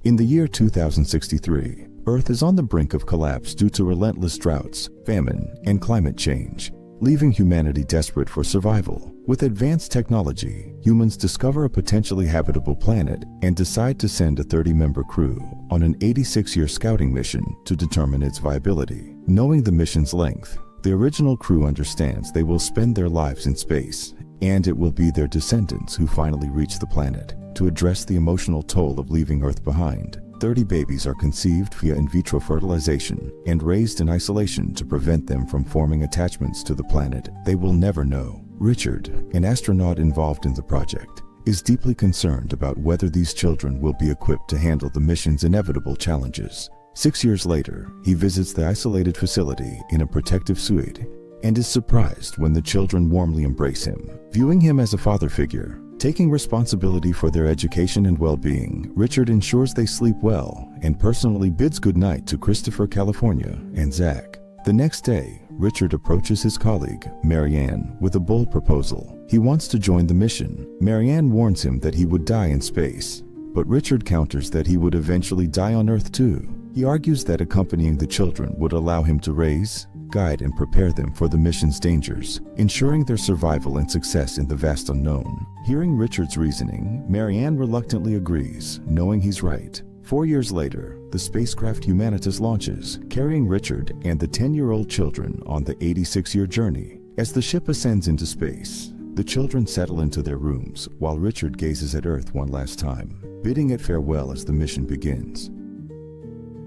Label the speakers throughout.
Speaker 1: In the year 2063, Earth is on the brink of collapse due to relentless droughts, famine, and climate change, leaving humanity desperate for survival. With advanced technology, humans discover a potentially habitable planet and decide to send a 30-member crew on an 86-year scouting mission to determine its viability. Knowing the mission's length, the original crew understands they will spend their lives in space, and it will be their descendants who finally reach the planet. To address the emotional toll of leaving Earth behind, 30 babies are conceived via in vitro fertilization and raised in isolation to prevent them from forming attachments to the planet they will never know. Richard, an astronaut involved in the project, is deeply concerned about whether these children will be equipped to handle the mission's inevitable challenges. 6 years later, he visits the isolated facility in a protective suite and is surprised when the children warmly embrace him. Viewing him as a father figure, taking responsibility for their education and well-being, Richard ensures they sleep well and personally bids goodnight to Christopher, California, and Zach. The next day, Richard approaches his colleague, Marianne, with a bold proposal. He wants to join the mission. Marianne warns him that he would die in space, but Richard counters that he would eventually die on Earth too. He argues that accompanying the children would allow him to raise, guide, and prepare them for the mission's dangers, ensuring their survival and success in the vast unknown. Hearing Richard's reasoning, Marianne reluctantly agrees, knowing he's right. 4 years later, the spacecraft Humanitas launches, carrying Richard and the 10-year-old children on the 86-year journey. As the ship ascends into space, the children settle into their rooms while Richard gazes at Earth one last time, bidding it farewell as the mission begins.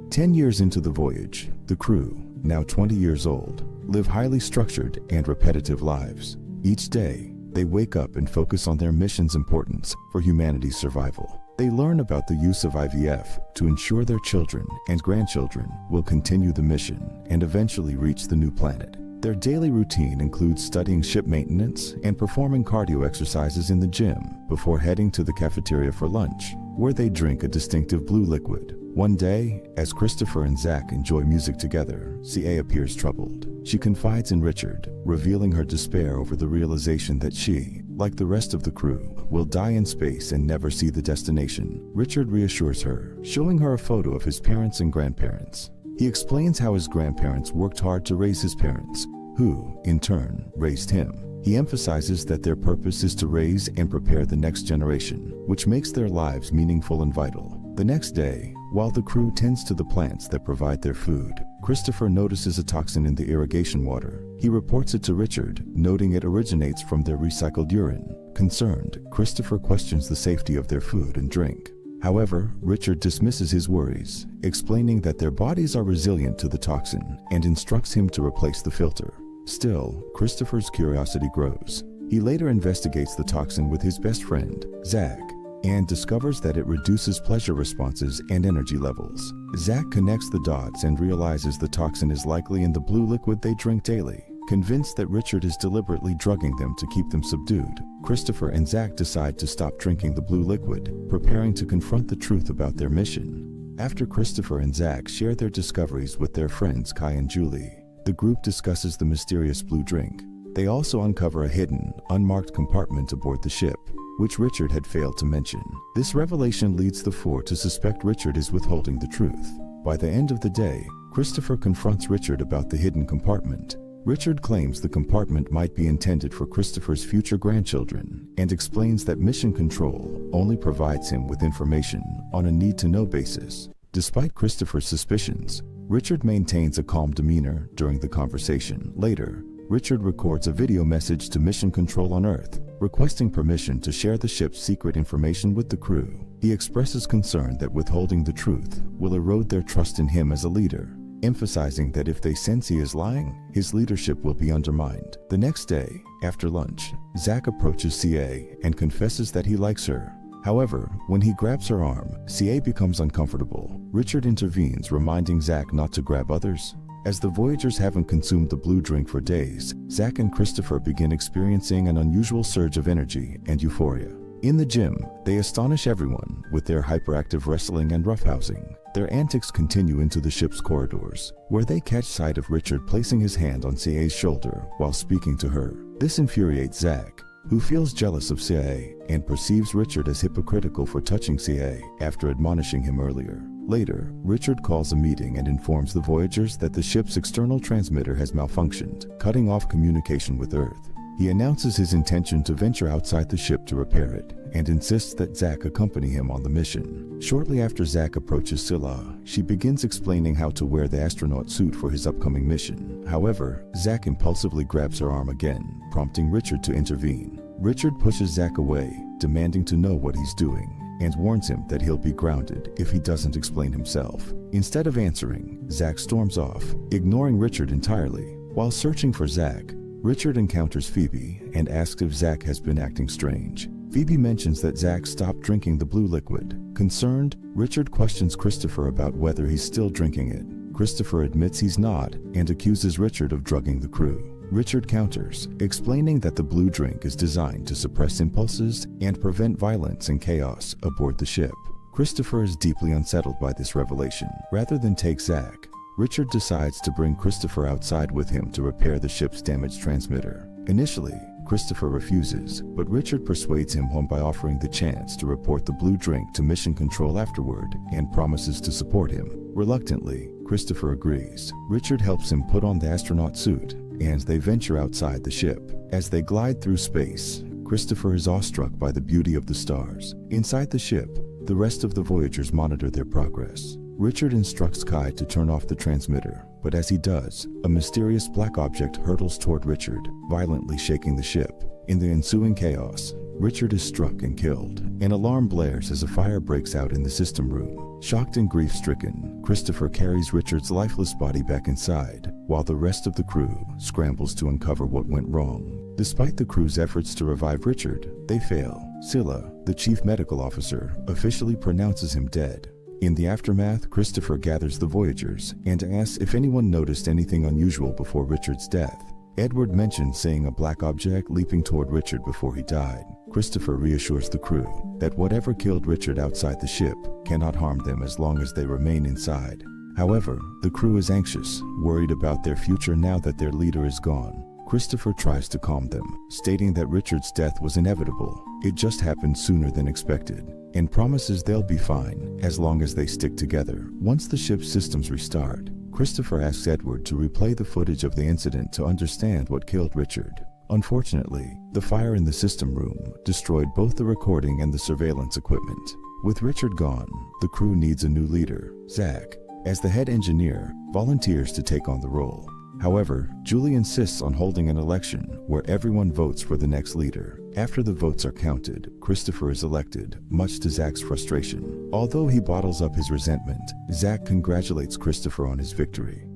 Speaker 1: 10 years into the voyage, the crew, now 20 years old, live highly structured and repetitive lives. Each day, they wake up and focus on their mission's importance for humanity's survival. They learn about the use of IVF to ensure their children and grandchildren will continue the mission and eventually reach the new planet. Their daily routine includes studying ship maintenance and performing cardio exercises in the gym before heading to the cafeteria for lunch, where they drink a distinctive blue liquid. One day, as Christopher and Zach enjoy music together, CA appears troubled. She confides in Richard, revealing her despair over the realization that she, like the rest of the crew, will die in space and never see the destination. Richard reassures her, showing her a photo of his parents and grandparents. He explains how his grandparents worked hard to raise his parents, who, in turn, raised him. He emphasizes that their purpose is to raise and prepare the next generation, which makes their lives meaningful and vital. The next day, while the crew tends to the plants that provide their food, Christopher notices a toxin in the irrigation water. He reports it to Richard, noting it originates from their recycled urine. Concerned, Christopher questions the safety of their food and drink. However, Richard dismisses his worries, explaining that their bodies are resilient to the toxin and instructs him to replace the filter. Still, Christopher's curiosity grows. He later investigates the toxin with his best friend, Zach, and discovers that it reduces pleasure responses and energy levels. Zach connects the dots and realizes the toxin is likely in the blue liquid they drink daily. Convinced that Richard is deliberately drugging them to keep them subdued, Christopher and Zach decide to stop drinking the blue liquid, preparing to confront the truth about their mission. After Christopher and Zach share their discoveries with their friends Kai and Julie, the group discusses the mysterious blue drink. They also uncover a hidden, unmarked compartment aboard the ship, which Richard had failed to mention. This revelation leads the four to suspect Richard is withholding the truth. By the end of the day, Christopher confronts Richard about the hidden compartment. Richard claims the compartment might be intended for Christopher's future grandchildren and explains that Mission Control only provides him with information on a need-to-know basis. Despite Christopher's suspicions, Richard maintains a calm demeanor during the conversation. Later, Richard records a video message to Mission Control on Earth, requesting permission to share the ship's secret information with the crew. He expresses concern that withholding the truth will erode their trust in him as a leader, emphasizing that if they sense he is lying, his leadership will be undermined. The next day, after lunch, Zach approaches CA and confesses that he likes her. However, when he grabs her arm, CA becomes uncomfortable. Richard intervenes, reminding Zach not to grab others. As the Voyagers haven't consumed the blue drink for days, Zach and Christopher begin experiencing an unusual surge of energy and euphoria. In the gym, they astonish everyone with their hyperactive wrestling and roughhousing. Their antics continue into the ship's corridors, where they catch sight of Richard placing his hand on CA's shoulder while speaking to her. This infuriates Zach, who feels jealous of CA and perceives Richard as hypocritical for touching CA after admonishing him earlier. Later, Richard calls a meeting and informs the Voyagers that the ship's external transmitter has malfunctioned, cutting off communication with Earth. He announces his intention to venture outside the ship to repair it, and insists that Zack accompany him on the mission. Shortly after Zack approaches Scylla, she begins explaining how to wear the astronaut suit for his upcoming mission. However, Zack impulsively grabs her arm again, prompting Richard to intervene. Richard pushes Zack away, demanding to know what he's doing, and warns him that he'll be grounded if he doesn't explain himself. Instead of answering, Zack storms off, ignoring Richard entirely. While searching for Zack, Richard encounters Phoebe and asks if Zack has been acting strange. Phoebe mentions that Zack stopped drinking the blue liquid. Concerned, Richard questions Christopher about whether he's still drinking it. Christopher admits he's not and accuses Richard of drugging the crew. Richard counters, explaining that the blue drink is designed to suppress impulses and prevent violence and chaos aboard the ship. Christopher is deeply unsettled by this revelation. Rather than take Zack, Richard decides to bring Christopher outside with him to repair the ship's damaged transmitter. Initially, Christopher refuses, but Richard persuades him home by offering the chance to report the blue drink to Mission Control afterward and promises to support him. Reluctantly, Christopher agrees. Richard helps him put on the astronaut suit, and they venture outside the ship. As they glide through space, Christopher is awestruck by the beauty of the stars. Inside the ship, the rest of the Voyagers monitor their progress. Richard instructs Kai to turn off the transmitter, but as he does, a mysterious black object hurtles toward Richard, violently shaking the ship. In the ensuing chaos, Richard is struck and killed. An alarm blares as a fire breaks out in the system room. Shocked and grief-stricken, Christopher carries Richard's lifeless body back inside, while the rest of the crew scrambles to uncover what went wrong. Despite the crew's efforts to revive Richard, they fail. Scylla, the chief medical officer, officially pronounces him dead. In the aftermath, Christopher gathers the Voyagers and asks if anyone noticed anything unusual before Richard's death. Edward mentions seeing a black object leaping toward Richard before he died. Christopher reassures the crew that whatever killed Richard outside the ship cannot harm them as long as they remain inside. However, the crew is anxious, worried about their future now that their leader is gone. Christopher tries to calm them, stating that Richard's death was inevitable. It just happened sooner than expected, and promises they'll be fine as long as they stick together. Once the ship's systems restart, Christopher asks Edward to replay the footage of the incident to understand what killed Richard. Unfortunately, the fire in the system room destroyed both the recording and the surveillance equipment. With Richard gone, the crew needs a new leader. Zack, as the head engineer, volunteers to take on the role. However, Julie insists on holding an election where everyone votes for the next leader. After the votes are counted, Christopher is elected, much to Zack's frustration. Although he bottles up his resentment, Zack congratulates Christopher on his victory.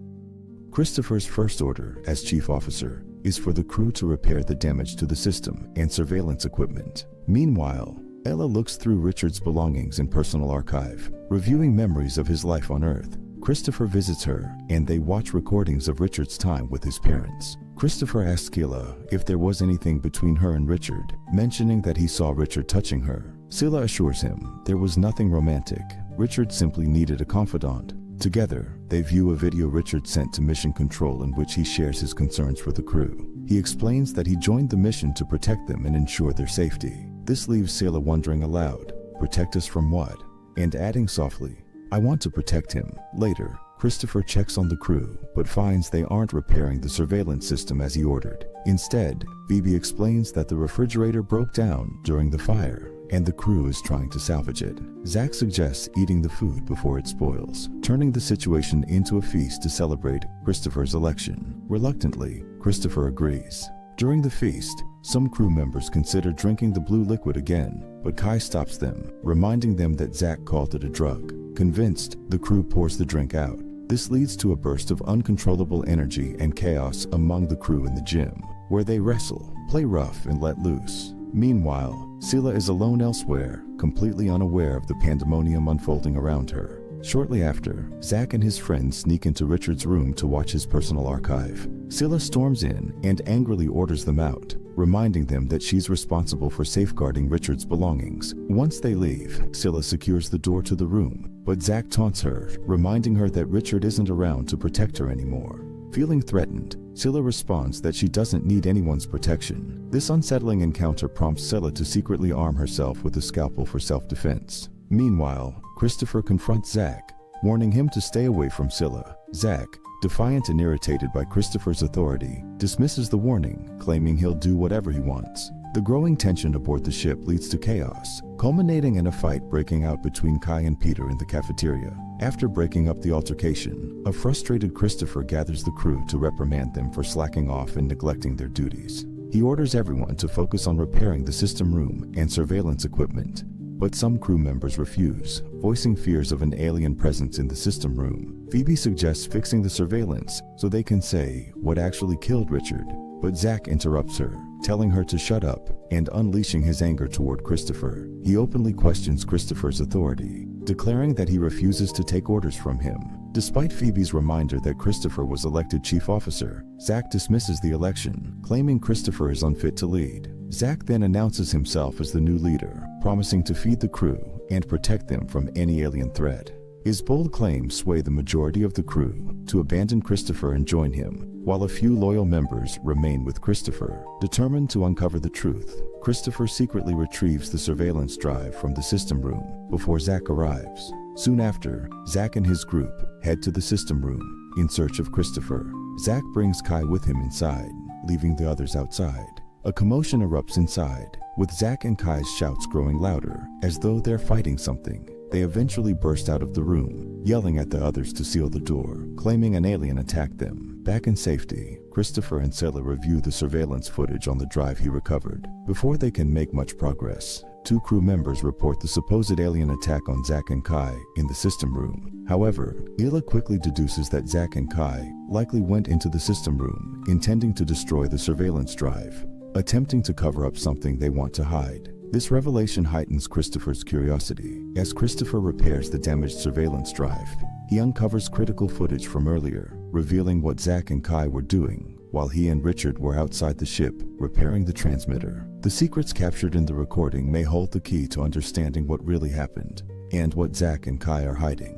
Speaker 1: Christopher's first order, as chief officer, is for the crew to repair the damage to the system and surveillance equipment. Meanwhile, Ella looks through Richard's belongings and personal archive, reviewing memories of his life on Earth. Christopher visits her, and they watch recordings of Richard's time with his parents. Christopher asks Scylla if there was anything between her and Richard, mentioning that he saw Richard touching her. Scylla assures him there was nothing romantic. Richard simply needed a confidant. Together, they view a video Richard sent to Mission Control in which he shares his concerns for the crew. He explains that he joined the mission to protect them and ensure their safety. This leaves Scylla wondering aloud, protect us from what? And adding softly, I want to protect him. Later, Christopher checks on the crew, but finds they aren't repairing the surveillance system as he ordered. Instead, Phoebe explains that the refrigerator broke down during the fire, and the crew is trying to salvage it. Zack suggests eating the food before it spoils, turning the situation into a feast to celebrate Christopher's election. Reluctantly, Christopher agrees. During the feast, some crew members consider drinking the blue liquid again, but Kai stops them, reminding them that Zack called it a drug. Convinced, the crew pours the drink out. This leads to a burst of uncontrollable energy and chaos among the crew in the gym, where they wrestle, play rough, and let loose. Meanwhile, Scylla is alone elsewhere, completely unaware of the pandemonium unfolding around her. Shortly after, Zack and his friends sneak into Richard's room to watch his personal archive. Scylla storms in and angrily orders them out, reminding them that she's responsible for safeguarding Richard's belongings. Once they leave, Scylla secures the door to the room, but Zack taunts her, reminding her that Richard isn't around to protect her anymore. Feeling threatened, Scylla responds that she doesn't need anyone's protection. This unsettling encounter prompts Scylla to secretly arm herself with a scalpel for self-defense. Meanwhile, Christopher confronts Zack, warning him to stay away from Scylla. Zack, defiant and irritated by Christopher's authority, dismisses the warning, claiming he'll do whatever he wants. The growing tension aboard the ship leads to chaos, culminating in a fight breaking out between Kai and Peter in the cafeteria. After breaking up the altercation, a frustrated Christopher gathers the crew to reprimand them for slacking off and neglecting their duties. He orders everyone to focus on repairing the system room and surveillance equipment, but some crew members refuse, voicing fears of an alien presence in the system room. Phoebe suggests fixing the surveillance so they can say what actually killed Richard, but Zack interrupts her, telling her to shut up and unleashing his anger toward Christopher. He openly questions Christopher's authority, declaring that he refuses to take orders from him. Despite Phoebe's reminder that Christopher was elected chief officer, Zack dismisses the election, claiming Christopher is unfit to lead. Zack then announces himself as the new leader, promising to feed the crew and protect them from any alien threat. His bold claims sway the majority of the crew to abandon Christopher and join him, while a few loyal members remain with Christopher. Determined to uncover the truth, Christopher secretly retrieves the surveillance drive from the system room before Zack arrives. Soon after, Zack and his group head to the system room in search of Christopher. Zack brings Kai with him inside, leaving the others outside. A commotion erupts inside, with Zack and Kai's shouts growing louder, as though they're fighting something. They eventually burst out of the room, yelling at the others to seal the door, claiming an alien attacked them. Back in safety, Christopher and Scylla review the surveillance footage on the drive he recovered. Before they can make much progress, two crew members report the supposed alien attack on Zack and Kai in the system room. However, Ila quickly deduces that Zack and Kai likely went into the system room, intending to destroy the surveillance drive, attempting to cover up something they want to hide. This revelation heightens Christopher's curiosity. As Christopher repairs the damaged surveillance drive, he uncovers critical footage from earlier, revealing what Zack and Kai were doing while he and Richard were outside the ship, repairing the transmitter. The secrets captured in the recording may hold the key to understanding what really happened and what Zack and Kai are hiding.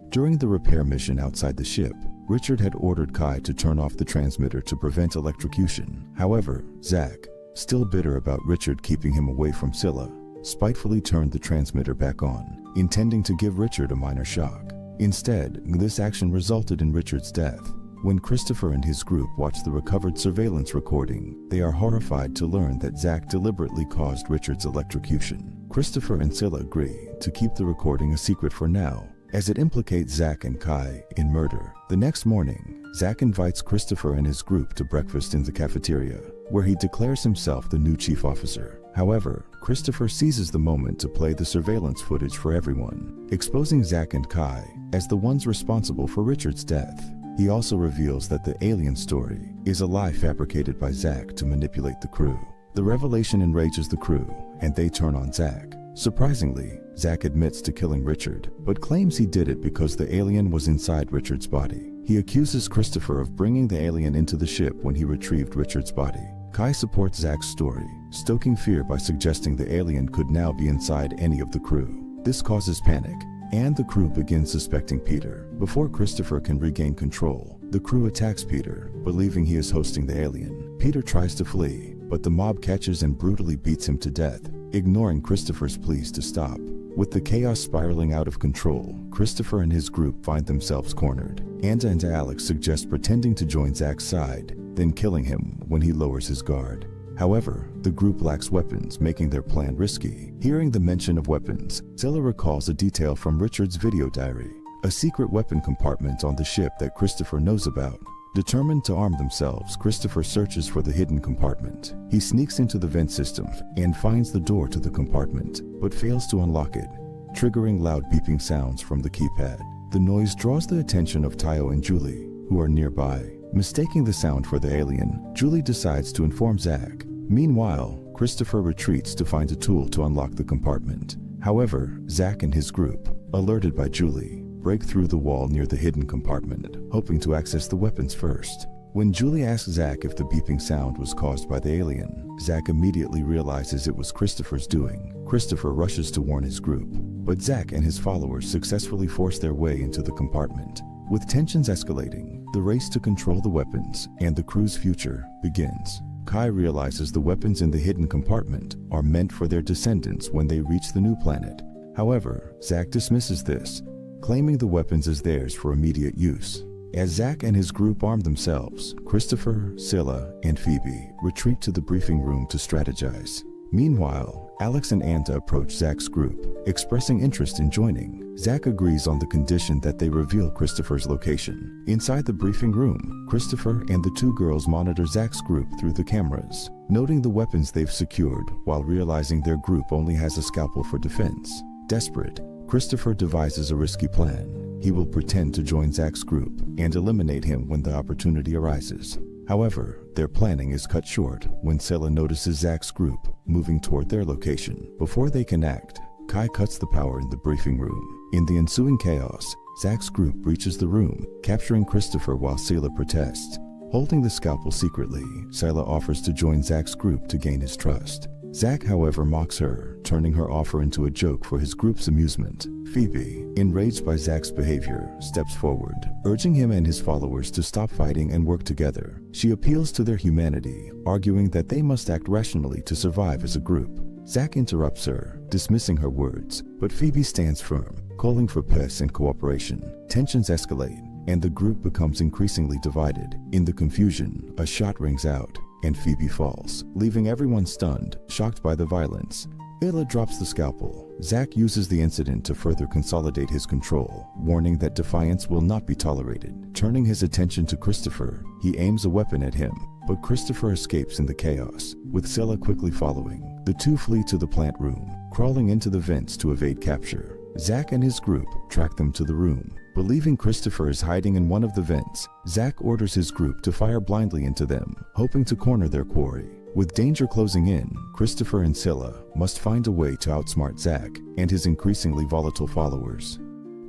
Speaker 1: During the repair mission outside the ship, Richard had ordered Kai to turn off the transmitter to prevent electrocution. However, Zack, still bitter about Richard keeping him away from Scylla, spitefully turned the transmitter back on, intending to give Richard a minor shock. Instead, this action resulted in Richard's death. When Christopher and his group watch the recovered surveillance recording, they are horrified to learn that Zack deliberately caused Richard's electrocution. Christopher and Scylla agree to keep the recording a secret for now, as it implicates Zack and Kai in murder. The next morning, Zack invites Christopher and his group to breakfast in the cafeteria, where he declares himself the new chief officer. However, Christopher seizes the moment to play the surveillance footage for everyone, exposing Zack and Kai as the ones responsible for Richard's death. He also reveals that the alien story is a lie fabricated by Zack to manipulate the crew. The revelation enrages the crew, and they turn on Zack. Surprisingly, Zack admits to killing Richard, but claims he did it because the alien was inside Richard's body. He accuses Christopher of bringing the alien into the ship when he retrieved Richard's body. Kai supports Zack's story, stoking fear by suggesting the alien could now be inside any of the crew. This causes panic, and the crew begins suspecting Peter. Before Christopher can regain control, the crew attacks Peter, believing he is hosting the alien. Peter tries to flee, but the mob catches and brutally beats him to death, ignoring Christopher's pleas to stop. With the chaos spiraling out of control, Christopher and his group find themselves cornered. Anta and Alex suggest pretending to join Zack's side, then killing him when he lowers his guard. However, the group lacks weapons, making their plan risky. Hearing the mention of weapons, Scylla recalls a detail from Richard's video diary, a secret weapon compartment on the ship that Christopher knows about. Determined to arm themselves, Christopher searches for the hidden compartment. He sneaks into the vent system and finds the door to the compartment, but fails to unlock it, triggering loud beeping sounds from the keypad. The noise draws the attention of Tayo and Julie, who are nearby. Mistaking the sound for the alien, Julie decides to inform Zack. Meanwhile, Christopher retreats to find a tool to unlock the compartment. However, Zack and his group, alerted by Julie, break through the wall near the hidden compartment, hoping to access the weapons first. When Julie asks Zack if the beeping sound was caused by the alien, Zack immediately realizes it was Christopher's doing. Christopher rushes to warn his group, but Zack and his followers successfully force their way into the compartment. With tensions escalating, the race to control the weapons and the crew's future begins. Kai realizes the weapons in the hidden compartment are meant for their descendants when they reach the new planet. However, Zack dismisses this, claiming the weapons as theirs for immediate use. As Zack and his group arm themselves, Christopher, Scylla, and Phoebe retreat to the briefing room to strategize. Meanwhile, Alex and Anta approach Zack's group, expressing interest in joining. Zack agrees on the condition that they reveal Christopher's location. Inside the briefing room, Christopher and the two girls monitor Zack's group through the cameras, noting the weapons they've secured while realizing their group only has a scalpel for defense. Desperate, Christopher devises a risky plan. He will pretend to join Zack's group and eliminate him when the opportunity arises. However, their planning is cut short when Scylla notices Zack's group moving toward their location. Before they can act, Kai cuts the power in the briefing room. In the ensuing chaos, Zack's group breaches the room, capturing Christopher while Scylla protests. Holding the scalpel secretly, Scylla offers to join Zack's group to gain his trust. Zack, however, mocks her, turning her offer into a joke for his group's amusement. Phoebe, enraged by Zack's behavior, steps forward, urging him and his followers to stop fighting and work together. She appeals to their humanity, arguing that they must act rationally to survive as a group. Zack interrupts her, dismissing her words, but Phoebe stands firm, calling for peace and cooperation. Tensions escalate, and the group becomes increasingly divided. In the confusion, a shot rings out, and Phoebe falls, leaving everyone stunned, shocked by the violence. Scylla drops the scalpel. Zack uses the incident to further consolidate his control, warning that defiance will not be tolerated. Turning his attention to Christopher, he aims a weapon at him, but Christopher escapes in the chaos, with Scylla quickly following. The two flee to the plant room, crawling into the vents to evade capture. Zack and his group track them to the room. Believing Christopher is hiding in one of the vents, Zack orders his group to fire blindly into them, hoping to corner their quarry. With danger closing in, Christopher and Scylla must find a way to outsmart Zack and his increasingly volatile followers.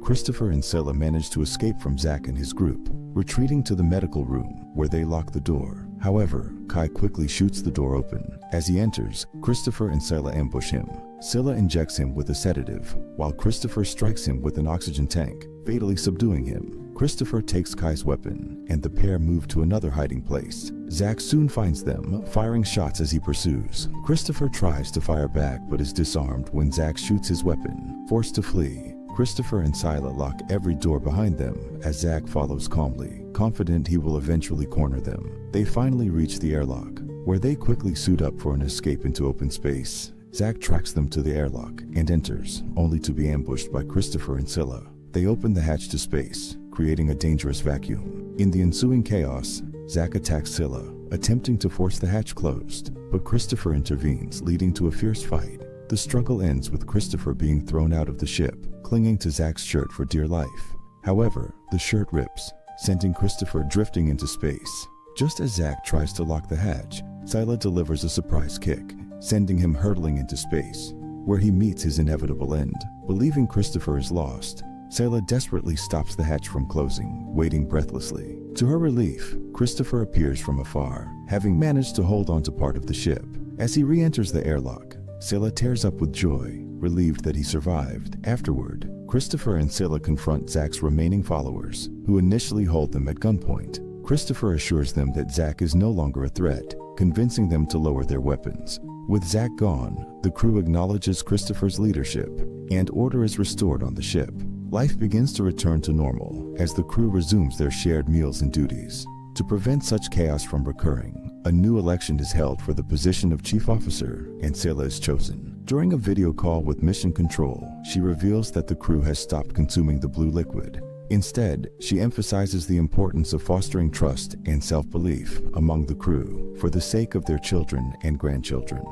Speaker 1: Christopher and Scylla manage to escape from Zack and his group, retreating to the medical room, where they lock the door. However, Kai quickly shoots the door open. As he enters, Christopher and Scylla ambush him. Scylla injects him with a sedative, while Christopher strikes him with an oxygen tank, fatally subduing him. Christopher takes Kai's weapon, and the pair move to another hiding place. Zack soon finds them, firing shots as he pursues. Christopher tries to fire back but is disarmed when Zack shoots his weapon. Forced to flee, Christopher and Scylla lock every door behind them as Zack follows calmly, confident he will eventually corner them. They finally reach the airlock, where they quickly suit up for an escape into open space. Zack tracks them to the airlock and enters, only to be ambushed by Christopher and Scylla. They open the hatch to space, creating a dangerous vacuum. In the ensuing chaos, Zack attacks Scylla, attempting to force the hatch closed, but Christopher intervenes, leading to a fierce fight. The struggle ends with Christopher being thrown out of the ship, clinging to Zack's shirt for dear life. However, the shirt rips, sending Christopher drifting into space. Just as Zack tries to lock the hatch, Scylla delivers a surprise kick, sending him hurtling into space, where he meets his inevitable end. Believing Christopher is lost, Scylla desperately stops the hatch from closing, waiting breathlessly. To her relief, Christopher appears from afar, having managed to hold onto part of the ship. As he re-enters the airlock, Scylla tears up with joy, relieved that he survived. Afterward, Christopher and Scylla confront Zack's remaining followers, who initially hold them at gunpoint. Christopher assures them that Zack is no longer a threat, convincing them to lower their weapons. With Zack gone, the crew acknowledges Christopher's leadership, and order is restored on the ship. Life begins to return to normal as the crew resumes their shared meals and duties. To prevent such chaos from recurring, a new election is held for the position of chief officer, and Scylla is chosen. During a video call with Mission Control, she reveals that the crew has stopped consuming the blue liquid. Instead, she emphasizes the importance of fostering trust and self-belief among the crew for the sake of their children and grandchildren.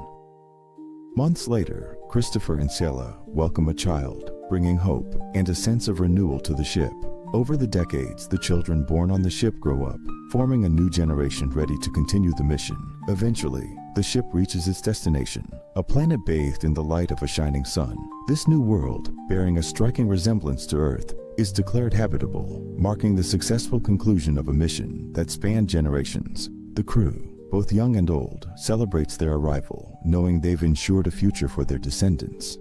Speaker 1: Months later, Christopher and Scylla welcome a child, bringing hope and a sense of renewal to the ship. Over the decades, the children born on the ship grow up, forming a new generation ready to continue the mission. Eventually, the ship reaches its destination, a planet bathed in the light of a shining sun. This new world, bearing a striking resemblance to Earth, is declared habitable, marking the successful conclusion of a mission that spanned generations. The crew, both young and old, celebrates their arrival, knowing they've ensured a future for their descendants.